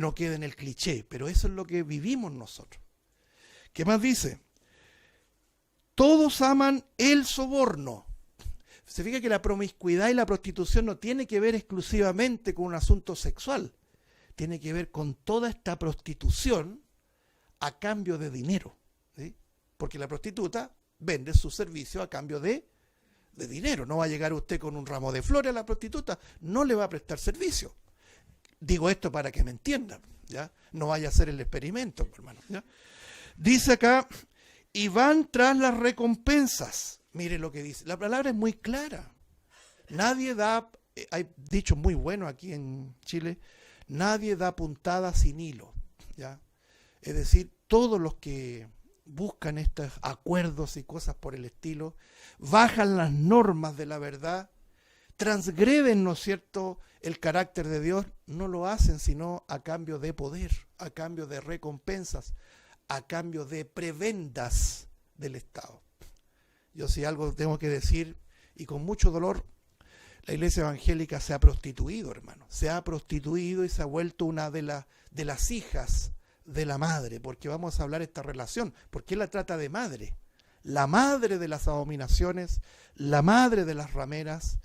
no quede en el cliché, pero eso es lo que vivimos nosotros. ¿Qué más dice? Todos aman el soborno. Se fija que la promiscuidad y la prostitución no tiene que ver exclusivamente con un asunto sexual. Tiene que ver con toda esta prostitución a cambio de dinero, ¿sí? Porque la prostituta vende su servicio a cambio de dinero. No va a llegar usted con un ramo de flores a la prostituta, no le va a prestar servicio. Digo esto para que me entiendan, ¿ya? No vaya a hacer el experimento, hermano, ¿ya? Dice acá, y van tras las recompensas. Mire lo que dice. La palabra es muy clara. Nadie da, hay dichos muy buenos aquí en Chile, nadie da puntada sin hilo, ¿ya? Es decir, todos los que buscan estos acuerdos y cosas por el estilo, bajan las normas de la verdad, transgreden, ¿no es cierto?, el carácter de Dios, no lo hacen sino a cambio de poder, a cambio de recompensas, a cambio de prebendas del Estado. Yo si algo tengo que decir, y con mucho dolor, la iglesia evangélica se ha prostituido, hermano. Se ha prostituido y se ha vuelto una de las hijas de la madre, porque vamos a hablar de esta relación. ¿Por qué la trata de madre? La madre de las abominaciones, la madre de las rameras,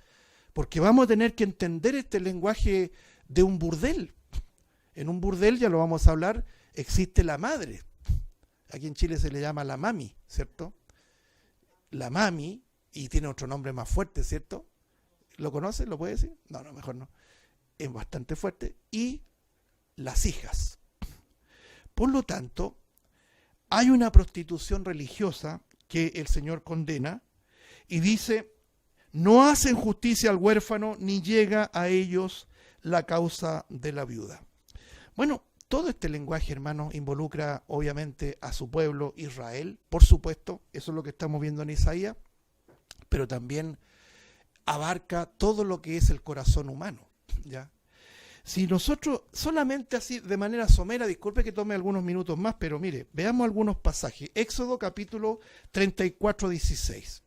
porque vamos a tener que entender este lenguaje de un burdel. En un burdel, ya lo vamos a hablar, existe la madre. Aquí en Chile se le llama la mami, ¿cierto? La mami, y tiene otro nombre más fuerte, ¿cierto? ¿Lo conoce? ¿Lo puede decir? No, mejor no. Es bastante fuerte. Y las hijas. Por lo tanto, hay una prostitución religiosa que el Señor condena y dice, no hacen justicia al huérfano ni llega a ellos la causa de la viuda. Bueno, todo este lenguaje, hermanos, involucra obviamente a su pueblo Israel, por supuesto, eso es lo que estamos viendo en Isaías, pero también abarca todo lo que es el corazón humano, ¿ya? Si nosotros solamente así, de manera somera, disculpe que tome algunos minutos más, pero mire, veamos algunos pasajes. Éxodo capítulo 34, 16.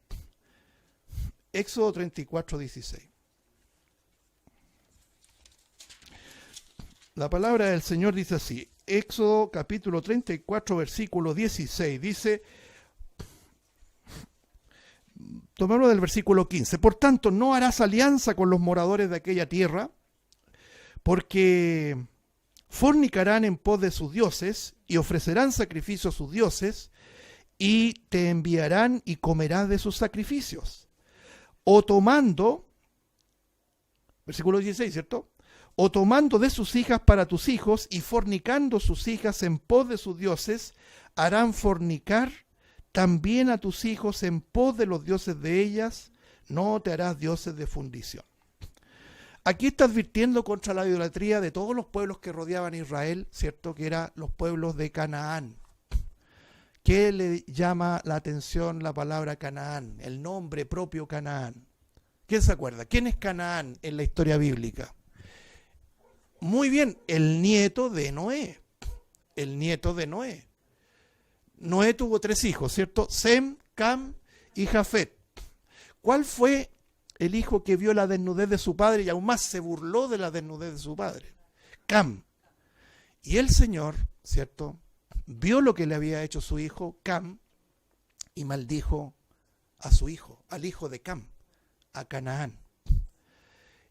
Éxodo 34, 16. La palabra del Señor dice así, Éxodo capítulo 34, versículo 16, dice, tomémoslo del versículo 15, por tanto no harás alianza con los moradores de aquella tierra, porque fornicarán en pos de sus dioses y ofrecerán sacrificio a sus dioses y te enviarán y comerás de sus sacrificios. O tomando, versículo 16, ¿cierto? O tomando de sus hijas para tus hijos y fornicando sus hijas en pos de sus dioses, harán fornicar también a tus hijos en pos de los dioses de ellas, no te harás dioses de fundición. Aquí está advirtiendo contra la idolatría de todos los pueblos que rodeaban a Israel, ¿cierto? Que eran los pueblos de Canaán. ¿Qué le llama la atención la palabra Canaán? El nombre propio Canaán. ¿Quién se acuerda? ¿Quién es Canaán en la historia bíblica? Muy bien, el nieto de Noé. El nieto de Noé. Noé tuvo 3 hijos, ¿cierto? Sem, Cam y Jafet. ¿Cuál fue el hijo que vio la desnudez de su padre y aún más se burló de la desnudez de su padre? Cam. Y el Señor, ¿cierto?, vio lo que le había hecho su hijo, Cam, y maldijo a su hijo, al hijo de Cam, a Canaán.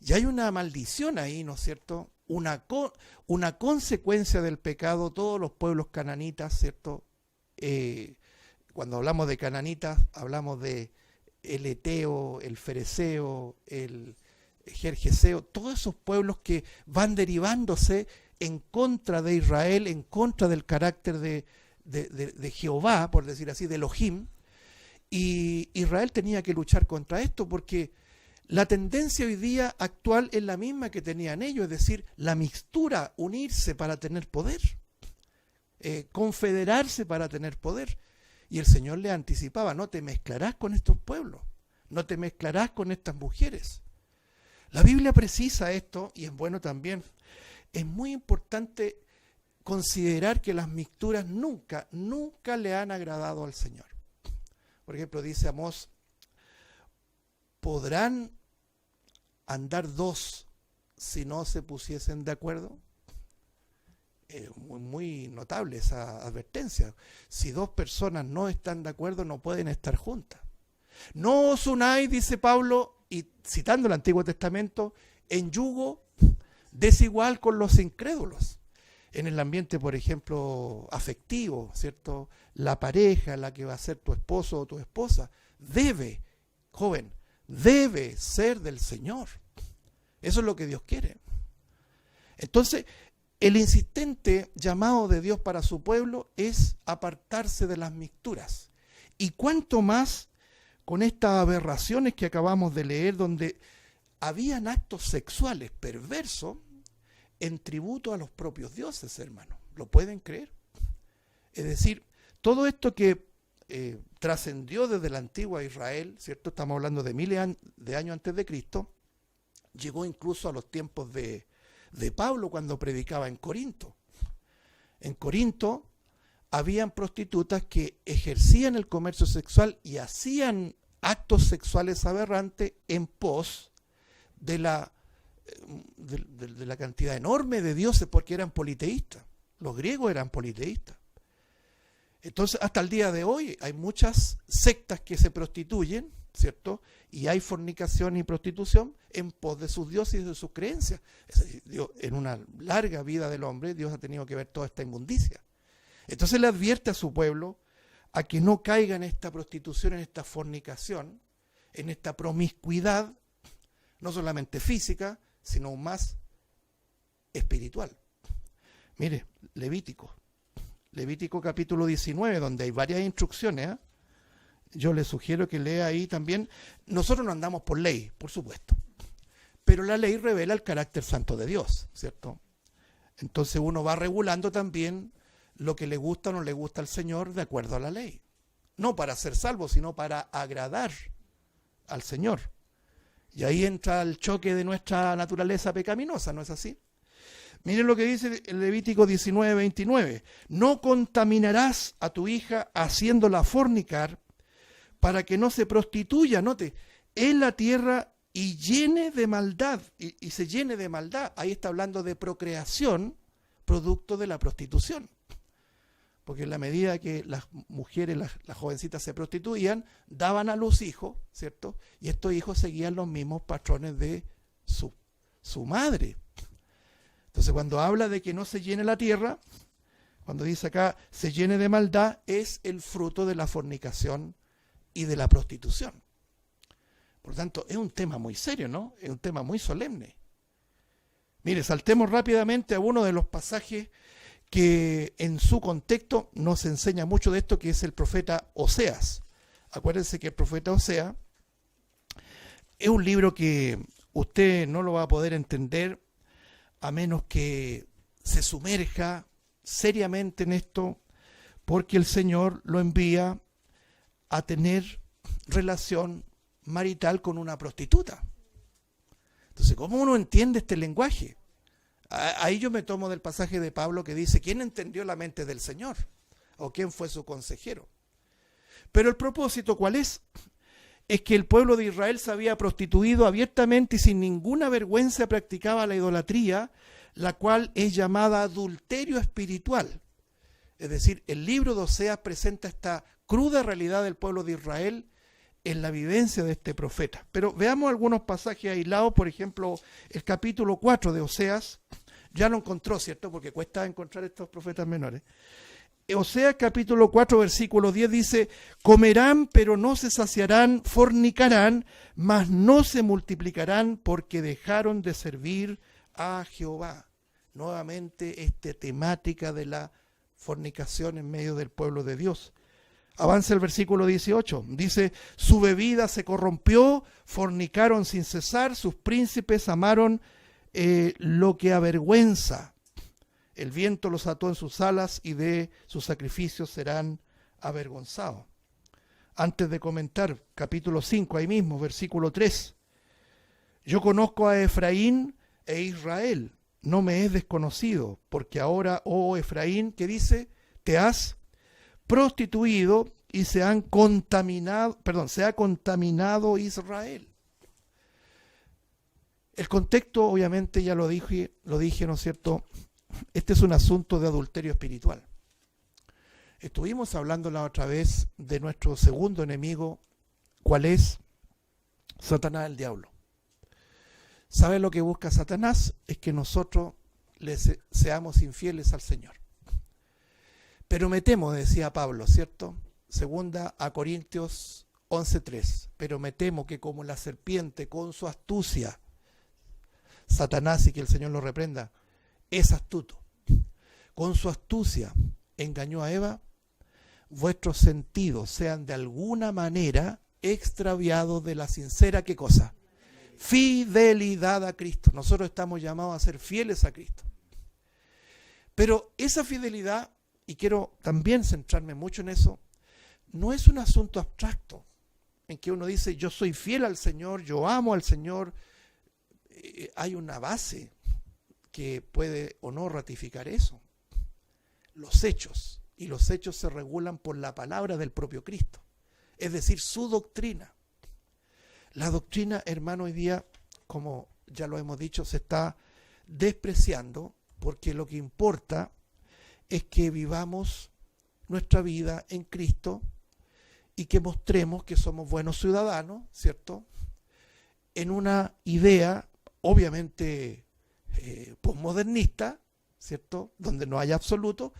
Y hay una maldición ahí, ¿no es cierto? Una consecuencia del pecado, todos los pueblos cananitas, ¿cierto? Cuando hablamos de cananitas, hablamos de el eteo, el fereceo, el gergeseo, todos esos pueblos que van derivándose en contra de Israel, en contra del carácter de Jehová, por decir así, de Elohim, y Israel tenía que luchar contra esto porque la tendencia hoy día actual es la misma que tenían ellos, es decir, la mixtura, unirse para tener poder, confederarse para tener poder. Y el Señor le anticipaba, no te mezclarás con estos pueblos, no te mezclarás con estas mujeres. La Biblia precisa esto y es bueno también. Es muy importante considerar que las mixturas nunca le han agradado al Señor. Por ejemplo, dice Amós, ¿podrán andar 2 si no se pusiesen de acuerdo? muy notable esa advertencia. Si dos personas no están de acuerdo, no pueden estar juntas. No os unáis, dice Pablo, y citando el Antiguo Testamento, en yugo desigual con los incrédulos. En el ambiente, por ejemplo, afectivo, ¿cierto? La pareja, la que va a ser tu esposo o tu esposa, debe, joven, debe ser del Señor. Eso es lo que Dios quiere. Entonces, el insistente llamado de Dios para su pueblo es apartarse de las mixturas. Y cuanto más con estas aberraciones que acabamos de leer, donde habían actos sexuales perversos en tributo a los propios dioses, hermano. ¿Lo pueden creer? Es decir, todo esto que trascendió desde la antigua Israel, ¿cierto? Estamos hablando de miles de años antes de Cristo, llegó incluso a los tiempos de Pablo cuando predicaba en Corinto. En Corinto habían prostitutas que ejercían el comercio sexual y hacían actos sexuales aberrantes en pos de la cantidad enorme de dioses, porque eran politeístas. Los griegos eran politeístas. Entonces, hasta el día de hoy hay muchas sectas que se prostituyen, ¿cierto? Y hay fornicación y prostitución en pos de sus dioses y de sus creencias. Es decir, Dios, en una larga vida del hombre, Dios ha tenido que ver toda esta inmundicia. Entonces le advierte a su pueblo a que no caiga en esta prostitución, en esta fornicación, en esta promiscuidad, no solamente física, sino aún más espiritual. Mire, Levítico capítulo 19, donde hay varias instrucciones, ¿eh? Yo le sugiero que lea ahí también. Nosotros no andamos por ley, por supuesto, pero la ley revela el carácter santo de Dios, ¿cierto? Entonces uno va regulando también lo que le gusta o no le gusta al Señor de acuerdo a la ley. No para ser salvo, sino para agradar al Señor. Y ahí entra el choque de nuestra naturaleza pecaminosa, ¿no es así? Miren lo que dice el Levítico 19:29. No contaminarás a tu hija haciéndola fornicar para que no se prostituya, note, en la tierra y llene de maldad, y se llene de maldad. Ahí está hablando de procreación, producto de la prostitución. Porque en la medida que las mujeres, las jovencitas se prostituían, daban a luz hijos, ¿cierto? Y estos hijos seguían los mismos patrones de su madre. Entonces, cuando habla de que no se llene la tierra, cuando dice acá, se llene de maldad, es el fruto de la fornicación y de la prostitución. Por lo tanto, es un tema muy serio, ¿no? Es un tema muy solemne. Mire, saltemos rápidamente a uno de los pasajes que en su contexto nos enseña mucho de esto, que es el profeta Oseas. Acuérdense que el profeta Oseas es un libro que usted no lo va a poder entender a menos que se sumerja seriamente en esto, porque el Señor lo envía a tener relación marital con una prostituta. Entonces, ¿cómo uno entiende este lenguaje? Ahí yo me tomo del pasaje de Pablo que dice, ¿quién entendió la mente del Señor? ¿O quién fue su consejero? Pero el propósito, ¿cuál es? Es que el pueblo de Israel se había prostituido abiertamente y sin ninguna vergüenza practicaba la idolatría, la cual es llamada adulterio espiritual. Es decir, el libro de Oseas presenta esta cruda realidad del pueblo de Israel en la vivencia de este profeta. Pero veamos algunos pasajes aislados, por ejemplo, el capítulo 4 de Oseas, ya lo encontró, ¿cierto? Porque cuesta encontrar estos profetas menores. Oseas capítulo 4, versículo 10 dice, comerán, pero no se saciarán, fornicarán, mas no se multiplicarán, porque dejaron de servir a Jehová. Nuevamente, esta temática de la fornicación en medio del pueblo de Dios. Avanza el versículo 18, dice, su bebida se corrompió, fornicaron sin cesar, sus príncipes amaron lo que avergüenza. El viento los ató en sus alas y de sus sacrificios serán avergonzados. Antes de comentar, capítulo 5, ahí mismo, versículo 3. Yo conozco a Efraín e Israel, no me es desconocido, porque ahora, oh Efraín, ¿qué dice? Te has prostituido y se ha contaminado Israel. El contexto, obviamente, ya lo dije, ¿no es cierto? este es un asunto de adulterio espiritual. Estuvimos hablando la otra vez de nuestro segundo enemigo, ¿cuál es? Satanás, el diablo. ¿Sabe lo que busca Satanás? Es que nosotros seamos infieles al Señor. Pero me temo, decía Pablo, ¿cierto? Segunda a Corintios 11:3. Pero me temo que como la serpiente con su astucia, Satanás, y que el Señor lo reprenda, es astuto. Con su astucia engañó a Eva, vuestros sentidos sean de alguna manera extraviados de la sincera, ¿qué cosa? Fidelidad a Cristo. Nosotros estamos llamados a ser fieles a Cristo. Pero esa fidelidad, y quiero también centrarme mucho en eso, no es un asunto abstracto, en que uno dice, yo soy fiel al Señor, yo amo al Señor. Hay una base que puede o no ratificar eso. Los hechos. Y los hechos se regulan por la palabra del propio Cristo. Es decir, su doctrina. La doctrina, hermano, hoy día, como ya lo hemos dicho, se está despreciando, porque lo que importa es que vivamos nuestra vida en Cristo y que mostremos que somos buenos ciudadanos, ¿cierto? En una idea, obviamente, posmodernista, ¿cierto? Donde no haya absoluto,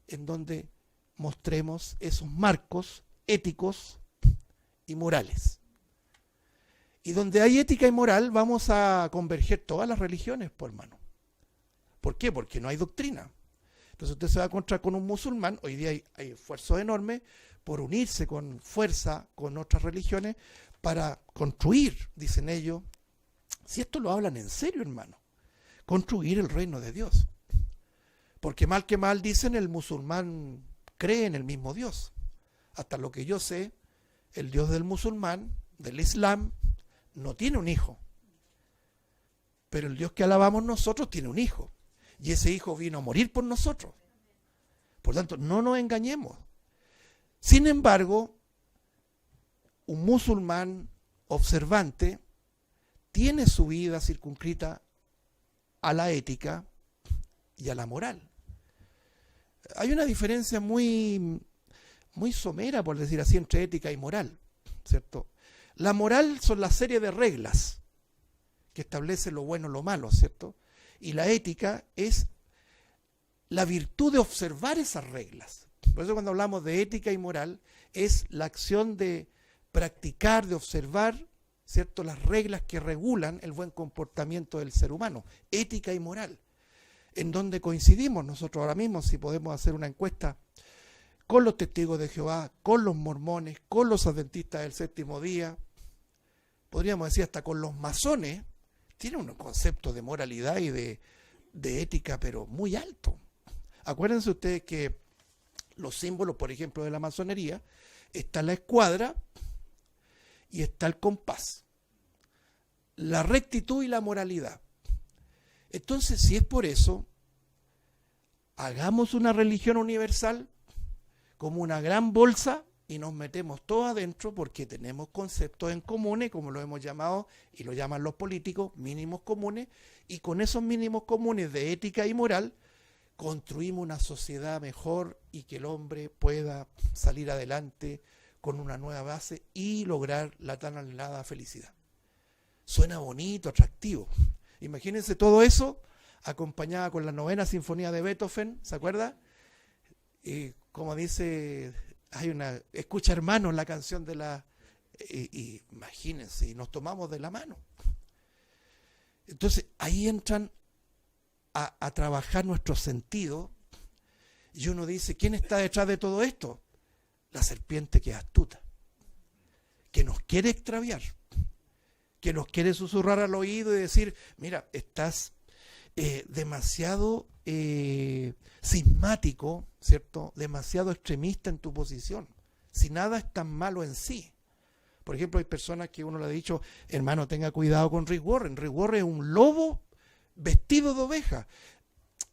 en donde mostremos esos marcos éticos y morales. Y donde hay ética y moral vamos a converger todas las religiones, por hermano. ¿Por qué? Porque no hay doctrina. Entonces usted se va a encontrar con un musulmán, hoy día hay esfuerzos enormes por unirse con fuerza con otras religiones para construir, dicen ellos, si esto lo hablan en serio, hermano, construir el reino de Dios. Porque mal que mal, dicen, el musulmán cree en el mismo Dios. Hasta lo que yo sé, el Dios del musulmán, del Islam, no tiene un hijo. Pero el Dios que alabamos nosotros tiene un hijo. Y ese hijo vino a morir por nosotros. Por tanto, no nos engañemos. Sin embargo, un musulmán observante tiene su vida circunscrita a la ética y a la moral. Hay una diferencia muy somera, por decir así, entre ética y moral, ¿cierto? La moral son la serie de reglas que establece lo bueno o lo malo, ¿cierto? Y la ética es la virtud de observar esas reglas. Por eso cuando hablamos de ética y moral, es la acción de practicar, de observar, ¿cierto?, las reglas que regulan el buen comportamiento del ser humano, ética y moral. En donde coincidimos nosotros ahora mismo, si podemos hacer una encuesta con los testigos de Jehová, con los mormones, con los adventistas del séptimo día, podríamos decir hasta con los masones, tienen un concepto de moralidad y de ética, pero muy alto. Acuérdense ustedes que los símbolos, por ejemplo, de la masonería, está la escuadra y está el compás, la rectitud y la moralidad. Entonces, si es por eso, hagamos una religión universal como una gran bolsa y nos metemos todos adentro porque tenemos conceptos en comunes, como lo hemos llamado y lo llaman los políticos, mínimos comunes, y con esos mínimos comunes de ética y moral construimos una sociedad mejor y que el hombre pueda salir adelante con una nueva base y lograr la tan anhelada felicidad. Suena bonito, atractivo. Imagínense todo eso acompañada con la 9ª sinfonía de Beethoven, ¿se acuerda? Y como dice, hay una, escucha hermanos la canción de la, imagínense, y nos tomamos de la mano. Entonces ahí entran a trabajar nuestros sentidos y uno dice, ¿quién está detrás de todo esto? La serpiente que es astuta, que nos quiere extraviar, que nos quiere susurrar al oído y decir, mira, estás demasiado cismático, ¿cierto? Demasiado extremista en tu posición. Si nada es tan malo en sí. Por ejemplo, hay personas que uno le ha dicho, hermano, tenga cuidado con Rick Warren. Rick Warren es un lobo vestido de oveja.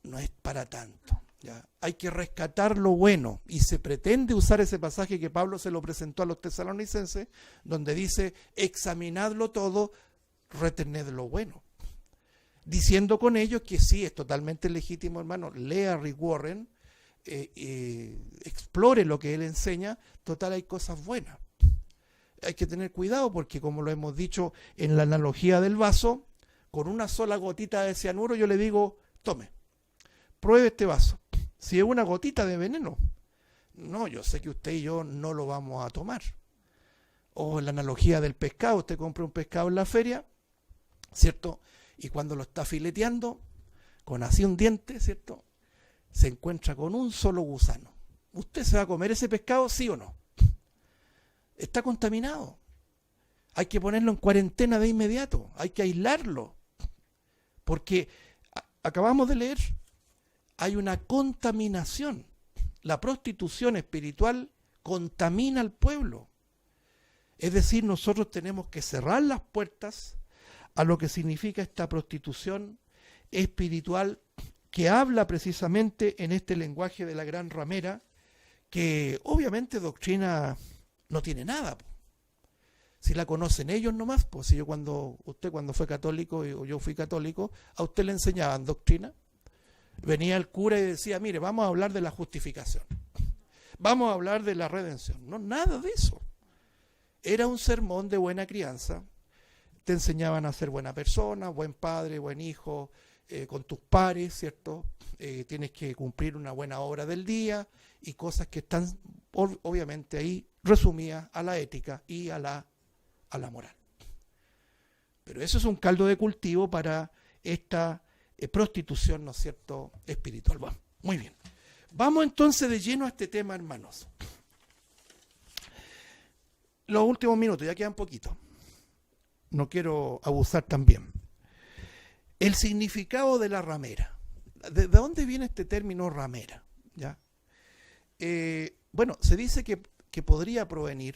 No es para tanto. ¿Ya? Hay que rescatar lo bueno y se pretende usar ese pasaje que Pablo se lo presentó a los tesalonicenses, donde dice, examinadlo todo, retened lo bueno. diciendo con ellos que sí, es totalmente legítimo, hermano, lea Rick Warren, explore lo que él enseña, total hay cosas buenas. Hay que tener cuidado porque, como lo hemos dicho en la analogía del vaso, con una sola gotita de cianuro yo le digo, tome, pruebe este vaso. Si es una gotita de veneno, no, yo sé que usted y yo no lo vamos a tomar. O en la analogía del pescado, usted compra un pescado en la feria, ¿cierto? Y cuando lo está fileteando, con así un diente, ¿cierto? Se encuentra con un solo gusano. ¿Usted se va a comer ese pescado, sí o no? Está contaminado. Hay que ponerlo en cuarentena de inmediato. Hay que aislarlo. Porque acabamos de leer, hay una contaminación. La prostitución espiritual contamina al pueblo. Es decir, nosotros tenemos que cerrar las puertas a lo que significa esta prostitución espiritual que habla precisamente en este lenguaje de la gran ramera, que obviamente doctrina no tiene nada. Si la conocen ellos nomás, pues si usted cuando fue católico o yo fui católico, a usted le enseñaban doctrina. Venía el cura y decía, mire, vamos a hablar de la justificación. Vamos a hablar de la redención. No, nada de eso. Era un sermón de buena crianza. Te enseñaban a ser buena persona, buen padre, buen hijo, con tus pares, ¿cierto? Tienes que cumplir una buena obra del día y cosas que están obviamente ahí resumidas a la ética y a la moral. Pero eso es un caldo de cultivo para esta prostitución, ¿no es cierto?, espiritual. Bueno, muy bien. Vamos entonces de lleno a este tema, hermanos. Los últimos minutos, ya quedan poquito. No quiero abusar también. El significado de la ramera. ¿De dónde viene este término ramera? ¿Ya? Bueno, se dice que podría provenir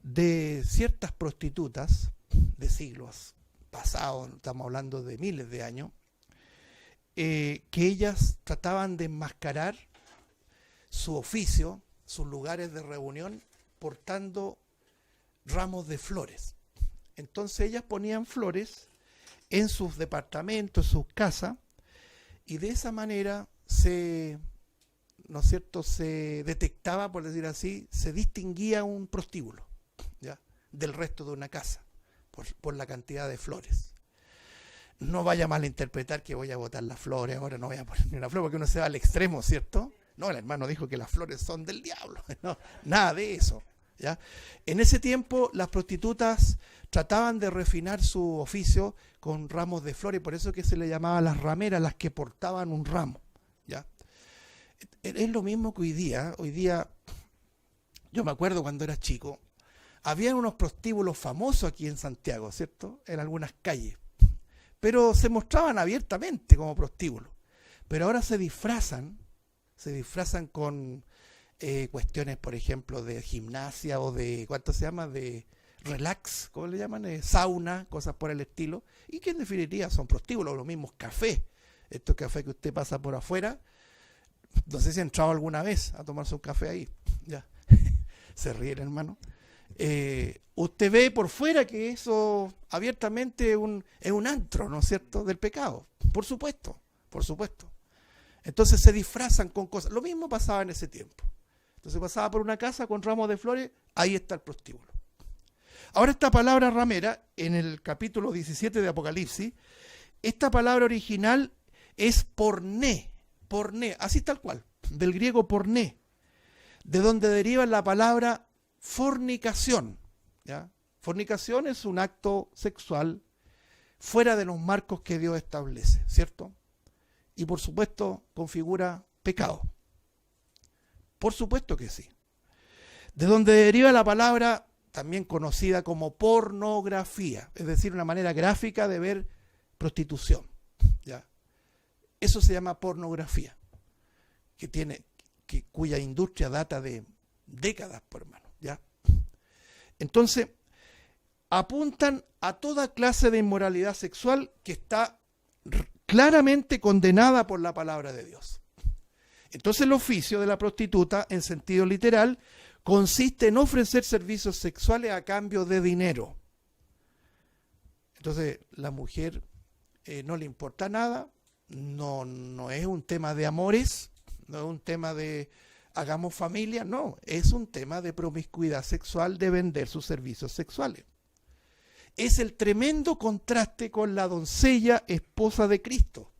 de ciertas prostitutas de siglos pasados, estamos hablando de miles de años, que ellas trataban de enmascarar su oficio, sus lugares de reunión, portando ramos de flores. Entonces ellas ponían flores en sus departamentos, en sus casas, y de esa manera ¿no es cierto?, se detectaba, por decir así, se distinguía un prostíbulo, ¿ya?, del resto de una casa, por la cantidad de flores. No vaya a malinterpretar que voy a botar las flores, ahora no voy a poner ni una flor, porque uno se va al extremo, ¿cierto? No, el hermano dijo que las flores son del diablo, no, nada de eso, ¿ya? En ese tiempo las prostitutas trataban de refinar su oficio con ramos de flores, por eso que se le llamaba las rameras, las que portaban un ramo, ¿ya? Es lo mismo que hoy día. Hoy día, yo me acuerdo cuando era chico, había unos prostíbulos famosos aquí en Santiago, ¿cierto?, en algunas calles, pero se mostraban abiertamente como prostíbulos. Pero ahora se disfrazan con cuestiones, por ejemplo, de gimnasia o de, ¿cuánto se llama?, de relax, ¿cómo le llaman? Sauna, cosas por el estilo, y que en definitiva son prostíbulos, los mismos cafés. Estos cafés que usted pasa por afuera, no sé si ha entrado alguna vez a tomarse un café ahí, ya, se ríen, hermano. Usted ve por fuera que eso abiertamente es un antro, ¿no es cierto?, del pecado, por supuesto. Entonces se disfrazan con cosas. Lo mismo pasaba en ese tiempo. Entonces pasaba por una casa con ramos de flores, ahí está el prostíbulo. Ahora esta palabra ramera, en el capítulo 17 de Apocalipsis, esta palabra original es porné, así tal cual, del griego porné, de donde deriva la palabra fornicación, ¿ya? Fornicación es un acto sexual fuera de los marcos que Dios establece, ¿cierto? Y por supuesto configura pecado. Por supuesto que sí. De donde deriva la palabra también conocida como pornografía, es decir, una manera gráfica de ver prostitución, ¿ya? Eso se llama pornografía, cuya industria data de décadas, por hermano, ¿ya? Entonces, apuntan a toda clase de inmoralidad sexual que está claramente condenada por la palabra de Dios. Entonces el oficio de la prostituta, en sentido literal, consiste en ofrecer servicios sexuales a cambio de dinero. Entonces la mujer no le importa nada, no es un tema de amores, no es un tema de hagamos familia, no, es un tema de promiscuidad sexual, de vender sus servicios sexuales. Es el tremendo contraste con la doncella esposa de Cristo,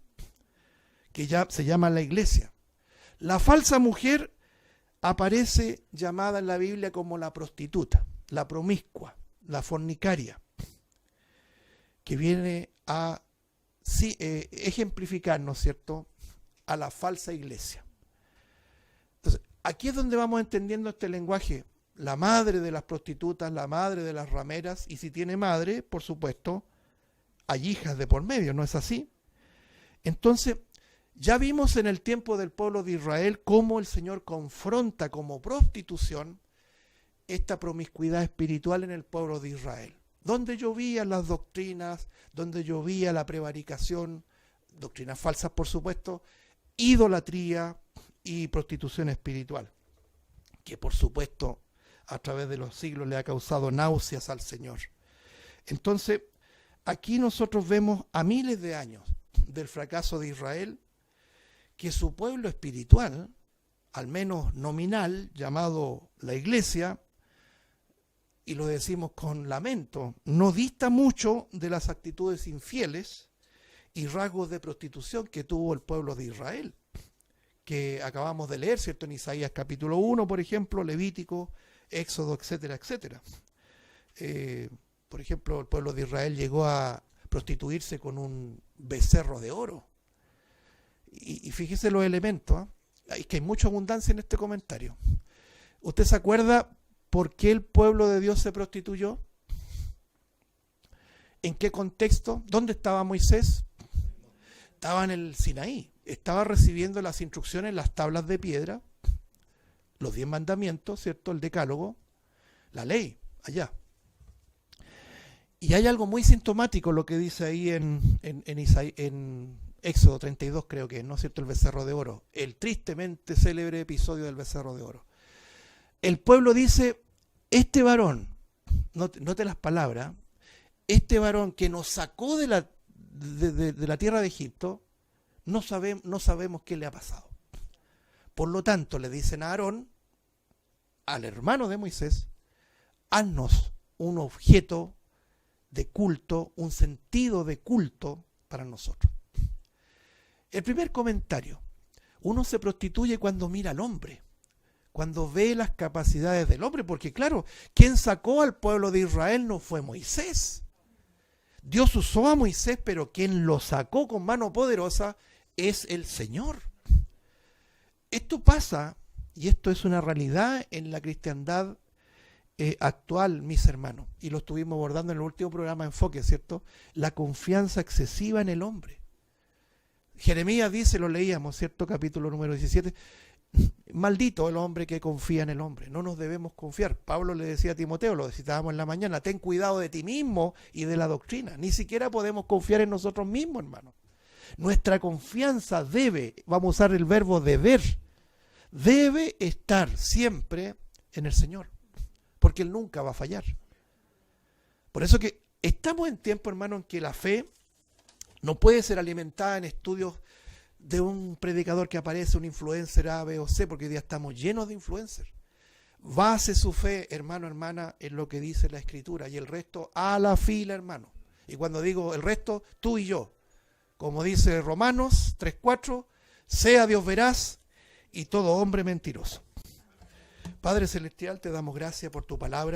que ya se llama la iglesia. La falsa mujer aparece llamada en la Biblia como la prostituta, la promiscua, la fornicaria, que viene a ejemplificar, ¿no es cierto?, a la falsa iglesia. Entonces, aquí es donde vamos entendiendo este lenguaje. La madre de las prostitutas, la madre de las rameras, y si tiene madre, por supuesto, hay hijas de por medio, ¿no es así? Entonces, ya vimos en el tiempo del pueblo de Israel cómo el Señor confronta como prostitución esta promiscuidad espiritual en el pueblo de Israel. Donde llovían las doctrinas, donde llovía la prevaricación, doctrinas falsas por supuesto, idolatría y prostitución espiritual, que por supuesto a través de los siglos le ha causado náuseas al Señor. Entonces, aquí nosotros vemos a miles de años del fracaso de Israel, que su pueblo espiritual, al menos nominal, llamado la iglesia, y lo decimos con lamento, no dista mucho de las actitudes infieles y rasgos de prostitución que tuvo el pueblo de Israel, que acabamos de leer, ¿cierto? En Isaías capítulo 1, por ejemplo, Levítico, Éxodo, etcétera, etcétera. Por ejemplo, el pueblo de Israel llegó a prostituirse con un becerro de oro. Y fíjese los elementos, ¿eh? Es que hay mucha abundancia en este comentario. ¿Usted se acuerda por qué el pueblo de Dios se prostituyó? ¿En qué contexto? ¿Dónde estaba Moisés? Estaba en el Sinaí. Estaba recibiendo las instrucciones, las tablas de piedra, los 10 mandamientos, ¿cierto? El decálogo, la ley, allá. Y hay algo muy sintomático lo que dice ahí en Éxodo 32, creo que, ¿no es cierto? El becerro de oro, el tristemente célebre episodio del becerro de oro. El pueblo dice, este varón, note las palabras, este varón que nos sacó de la tierra de Egipto, no sabemos qué le ha pasado. Por lo tanto, le dicen a Aarón, al hermano de Moisés, haznos un objeto de culto, un sentido de culto para nosotros. El primer comentario, uno se prostituye cuando mira al hombre, cuando ve las capacidades del hombre, porque claro, quien sacó al pueblo de Israel no fue Moisés. Dios usó a Moisés, pero quien lo sacó con mano poderosa es el Señor. Esto pasa, y esto es una realidad en la cristiandad actual, mis hermanos, y lo estuvimos abordando en el último programa Enfoque, ¿cierto? La confianza excesiva en el hombre. Jeremías dice, lo leíamos, ¿cierto? Capítulo número 17, maldito el hombre que confía en el hombre, no nos debemos confiar. Pablo le decía a Timoteo, lo citábamos en la mañana, ten cuidado de ti mismo y de la doctrina. Ni siquiera podemos confiar en nosotros mismos, hermano. Nuestra confianza vamos a usar el verbo deber, debe estar siempre en el Señor, porque Él nunca va a fallar. Por eso que estamos en tiempo, hermano, en que la fe no puede ser alimentada en estudios de un predicador que aparece, un influencer A, B o C, porque hoy día estamos llenos de influencers. Base su fe, hermano, hermana, en lo que dice la Escritura, y el resto a la fila, hermano. Y cuando digo el resto, tú y yo. Como dice Romanos 3:4, sea Dios veraz y todo hombre mentiroso. Padre Celestial, te damos gracias por tu palabra.